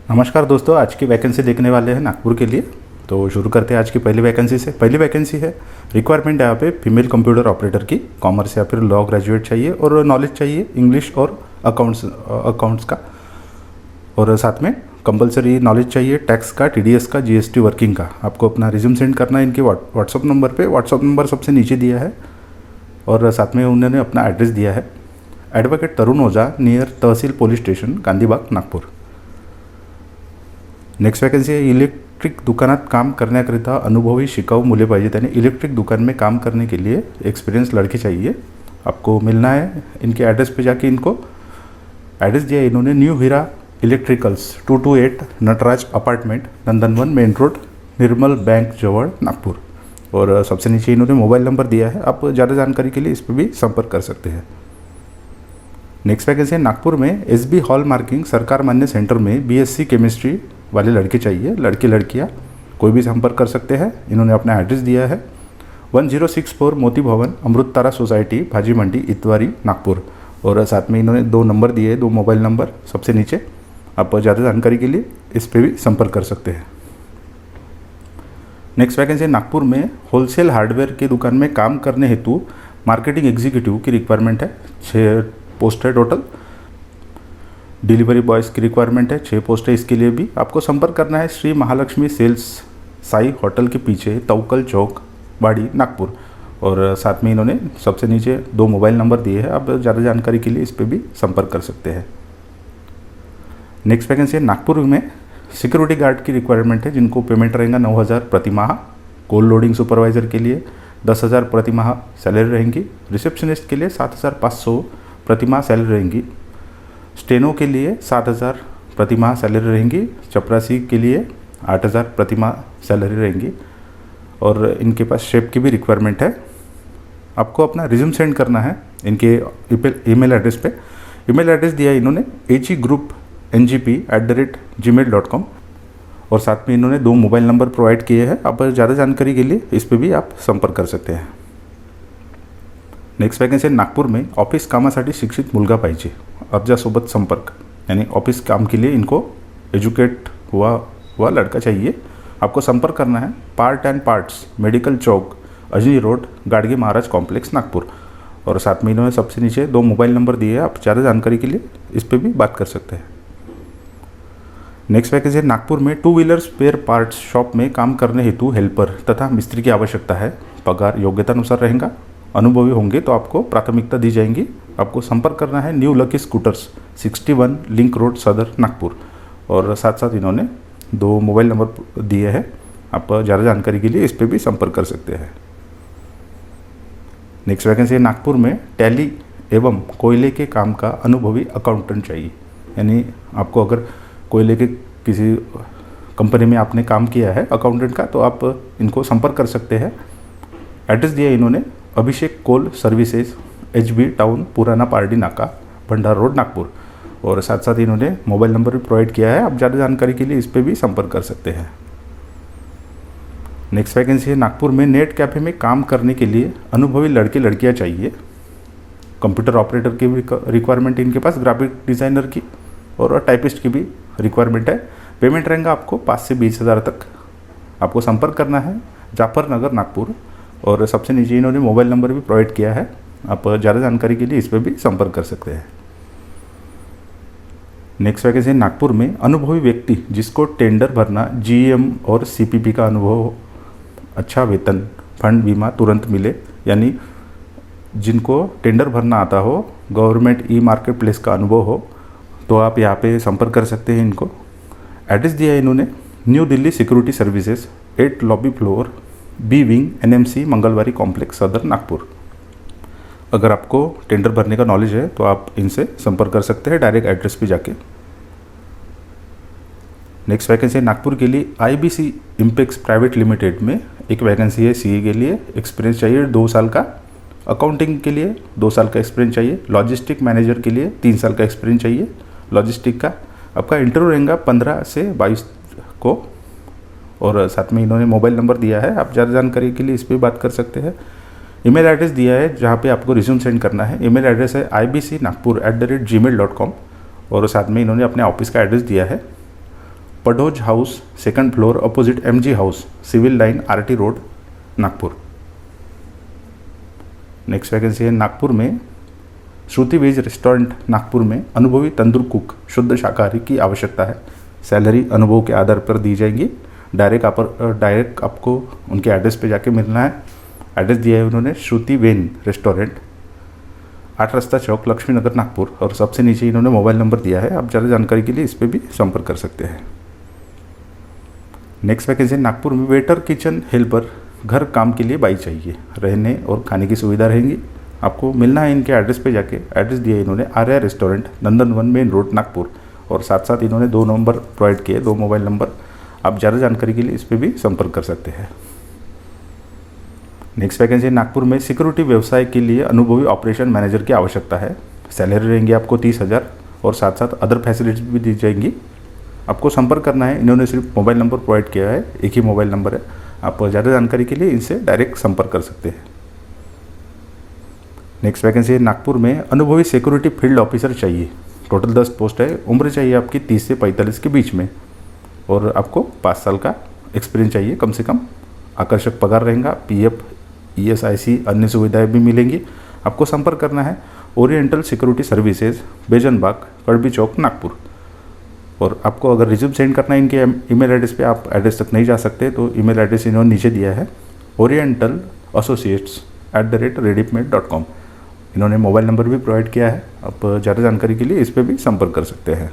नमस्कार दोस्तों, आज की वैकेंसी देखने वाले हैं नागपुर के लिए। तो शुरू करते हैं आज की पहली वैकेंसी से। पहली वैकेंसी है, रिक्वायरमेंट यहाँ पे फीमेल कंप्यूटर ऑपरेटर की, कॉमर्स या फिर लॉ ग्रेजुएट चाहिए और नॉलेज चाहिए इंग्लिश और अकाउंट्स का, और साथ में कंपलसरी नॉलेज चाहिए टैक्स का, टीडीएस का, जीएसटी वर्किंग का। आपको अपना रिज्यूम सेंड करना है इनके व्हाट्सअप नंबर पे। व्हाट्सअप नंबर सबसे नीचे दिया है और साथ में उन्होंने अपना एड्रेस दिया है, ॲडव्होकेट तरुण ओझा, नियर तहसील police station, Gandhibagh, Nagpur. Next vacancy आहे, इलेक्ट्रिक दुकानात काम करण्याकरिता अनुभवी शिकाऊ मुले पाहिजे। यानी इलेक्ट्रिक दुकान में काम करने के लिए एक्सपीरियंस लड़के चाहिए। आपको मिलना है इनके एड्रेस पे जाके। इनको एड्रेस दिया है इन्होंने, new Heera electricals 228 Nataraj apartment, Nandanvan main road, Nirmal bank जवळ, नागपुर। और सबसे नीचे इन्होंने मोबाइल नंबर दिया है। आप ज़्यादा जानकारी के लिए इस पर भी संपर्क कर सकते हैं। नेक्स्ट वैकेंसी है, नागपुर में एसबी हॉल मार्किंग सरकार मान्य सेंटर में बीएससी केमिस्ट्री वाले लड़के चाहिए। लड़के लड़कियां कोई भी संपर्क कर सकते हैं। इन्होंने अपना एड्रेस दिया है, 1064 मोती भवन, अमृत तारा सोसाइटी, भाजी मंडी, इतवारी, नागपुर। और साथ में इन्होंने 2 नंबर दिए, 2 मोबाइल नंबर सबसे नीचे। आप ज़्यादा जानकारी के लिए इस पर भी संपर्क कर सकते हैं। नेक्स्ट वैकेंसी, नागपुर में होलसेल हार्डवेयर की दुकान में काम करने हेतु मार्केटिंग एग्जीक्यूटिव की रिक्वायरमेंट है। 6 पोस्ट है टोटल। डिलीवरी बॉयज़ की रिक्वायरमेंट है, 6 पोस्ट है। इसके लिए भी आपको संपर्क करना है श्री महालक्ष्मी सेल्स, साई होटल के पीछे, तवकल चौक, बाड़ी, नागपुर। और साथ में इन्होंने सबसे नीचे 2 मोबाइल नंबर दिए हैं। आप ज़्यादा जानकारी के लिए इस पर भी संपर्क कर सकते हैं। नेक्स्ट वैकेंसी है, नागपुर में सिक्योरिटी गार्ड की रिक्वायरमेंट है, जिनको पेमेंट रहेगा 9,000 प्रति माह। कोल्ड लोडिंग सुपरवाइज़र के लिए 10,000 प्रति माह सैलरी रहेंगी। रिसेप्शनिस्ट के लिए 7,500 प्रति माह सैलरी रहेंगी। स्टेनो के लिए 7,000 प्रति माह सैलरी रहेंगी। चपरासी के लिए 8,000 प्रति माह सैलरी रहेंगी। और इनके पास शेफ की भी रिक्वायरमेंट है। आपको अपना रिज्यूम सेंड करना है इनके ईमेल एड्रेस पे। ईमेल एड्रेस दिया है इन्होंने, hegroup@gmail.com। और साथ में इन्होंने 2 मोबाइल नंबर प्रोवाइड किए हैं। आप ज़्यादा जानकारी के लिए इस पर भी आप संपर्क कर सकते हैं। नेक्स्ट वैकेंसी, नागपूर में ऑफिस कामासाठी शिक्षित मुलगा पाहिजे, अर्जासोबत संपर्क। यानी ऑफिस काम के लिए इनको एजुकेट हुआ लड़का चाहिए। आपको संपर्क करना है part and parts, medical Chowk, Ajni road, Gadge Maharaj complex, Nagpur. और साथ में इन्होंने सबसे नीचे 2 मोबाइल नंबर दिए हैं। आप ज़्यादा जानकारी के लिए इस पर भी बात कर सकते हैं। नेक्स्ट वैकेंसी, नागपुर में 2 व्हीलर स्पेयर पार्ट्स शॉप में काम करने हेतु हेल्पर तथा मिस्त्री की आवश्यकता है। पगार योग्यता अनुसार रहेगा। अनुभवी होंगे तो आपको प्राथमिकता दी जाएंगी। आपको संपर्क करना है new lucky scooters, 61 link road, सदर, नागपुर। और साथ साथ इन्होंने 2 मोबाइल नंबर दिए हैं। आप ज़्यादा जानकारी के लिए इस पर भी संपर्क कर सकते हैं। नेक्स्ट वैकेंसी, नागपुर में टैली एवं कोयले के काम का अनुभवी अकाउंटेंट चाहिए। यानी आपको अगर कोयले के किसी कंपनी में आपने काम किया है अकाउंटेंट का, तो आप इनको संपर्क कर सकते हैं। एड्रेस दिया इन्होंने, अभिषेक कोल सर्विसेज, HB टाउन, पुराना पारडी नाका, भंडार रोड, नागपुर। और साथ साथ इन्होंने मोबाइल नंबर भी प्रोवाइड किया है। आप ज़्यादा जानकारी के लिए इस पर भी संपर्क कर सकते हैं। नेक्स्ट वैकेंसी है, नागपुर में नेट कैफ़े में काम करने के लिए अनुभवी लड़के लड़कियां चाहिए। कंप्यूटर ऑपरेटर की भी रिक्वायरमेंट इनके पास, ग्राफिक डिज़ाइनर की और टाइपिस्ट की भी रिक्वायरमेंट है। पेमेंट रहेगा आपको 5 से 20,000 तक। आपको संपर्क करना है जाफर नगर, नागपुर। और सबसे नीचे इन्होंने मोबाइल नंबर भी प्रोवाइड किया है। आप ज़्यादा जानकारी के लिए इस पर भी संपर्क कर सकते हैं। नेक्स्ट वैकेंसी, नागपुर में अनुभवी व्यक्ति जिसको टेंडर भरना, GM और CPP का अनुभव हो, अच्छा वेतन, फंड बीमा तुरंत मिले। यानी जिनको टेंडर भरना आता हो, गवर्नमेंट ई-मार्केट प्लेस का अनुभव हो, तो आप यहाँ पे संपर्क कर सकते हैं इनको। एड्रेस दिया है इन्होंने, new Delhi security services, 8 lobby floor, B wing, NMC Mangalwari complex, सदर, नागपुर। अगर आपको टेंडर भरने का नॉलेज है तो आप इनसे संपर्क कर सकते हैं डायरेक्ट एड्रेस पे जाके। नेक्स्ट वैकेंसी, नागपुर के लिए IBC इम्पेक्स प्राइवेट लिमिटेड में एक वैकेंसी है। CA के लिए एक्सपीरियंस चाहिए 2 साल का। अकाउंटिंग के लिए 2 साल का एक्सपीरियंस चाहिए। लॉजिस्टिक मैनेजर के लिए 3 साल का एक्सपीरियंस चाहिए लॉजिस्टिक का। आपका इंटरव्यू रहेगा 15 से 22 को। और साथ में इन्होंने मोबाइल नंबर दिया है। आप ज़्यादा जानकारी के लिए इस पर बात कर सकते हैं। ईमेल एड्रेस दिया है जहाँ पे आपको रिज्यूम सेंड करना है। ईमेल एड्रेस है ibcnagpur@gmail.com। और साथ में इन्होंने अपने ऑफिस का एड्रेस दिया है, पडोज house, 2nd floor, opposite MG house, civil line, RT road, Nagpur. Next vacancy है नागपुर में श्रुति वेज रेस्टोरेंट नागपुर में अनुभवी तंदूर कुक शुद्ध शाकाहारी की आवश्यकता है। सैलरी अनुभव के आधार पर दी जाएगी। डायरेक्ट आपको उनके एड्रेस पे जाके मिलना है। एड्रेस दिया है उन्होंने श्रुति वेन रेस्टोरेंट, 8 रास्ता चौक, लक्ष्मी नगर, नागपुर। और सबसे नीचे इन्होंने मोबाइल नंबर दिया है, आप ज़्यादा जानकारी के लिए इस पर भी संपर्क कर सकते हैं। नेक्स्ट वैकेंसी नागपुर में वेटर किचन हेल्पर, घर काम के लिए बाई चाहिए। रहने और खाने की सुविधा रहेंगी। आपको मिलना है इनके एड्रेस पे जाके। एड्रेस दिया है इन्होंने Arya restaurant, Nandanvan main road, Nagpur. और साथ साथ इन्होंने 2 नंबर प्रोवाइड किए, 2 मोबाइल नंबर। आप ज़्यादा जानकारी के लिए इस पर भी संपर्क कर सकते हैं। नेक्स्ट वैकेंसी नागपुर में सिक्योरिटी व्यवसाय के लिए अनुभवी ऑपरेशन मैनेजर की आवश्यकता है। सैलरी रहेंगी आपको 30,000 और साथ साथ अदर फैसिलिटीज भी दी जाएंगी। आपको संपर्क करना है, इन्होंने सिर्फ मोबाइल नंबर प्रोवाइड किया है, एक ही मोबाइल नंबर है। आप ज़्यादा जानकारी के लिए इनसे डायरेक्ट संपर्क कर सकते हैं। नेक्स्ट वैकेंसी है नागपुर में अनुभवी सिक्योरिटी फील्ड ऑफिसर चाहिए। टोटल 10 पोस्ट है। उम्र चाहिए आपकी 30 से 45 के बीच में और आपको 5 साल का एक्सपीरियंस चाहिए कम से कम। आकर्षक पगार रहेगा, PF, ESIC अन्य सुविधाएं भी मिलेंगी। आपको संपर्क करना है ओरिएंटल सिक्योरिटी सर्विसेज, बेजनबाग, कड़बी चौक, नागपुर। और आपको अगर रिज्यूम सेंड करना है इनके ईमेल एड्रेस पे, आप एड्रेस तक नहीं जा सकते तो ईमेल एड्रेस इन्होंने नीचे दिया है, orientalassociates@rediffmail.com। इन्होंने मोबाइल नंबर भी प्रोवाइड किया है। आप ज़्यादा जानकारी के लिए इस पर भी संपर्क कर सकते हैं।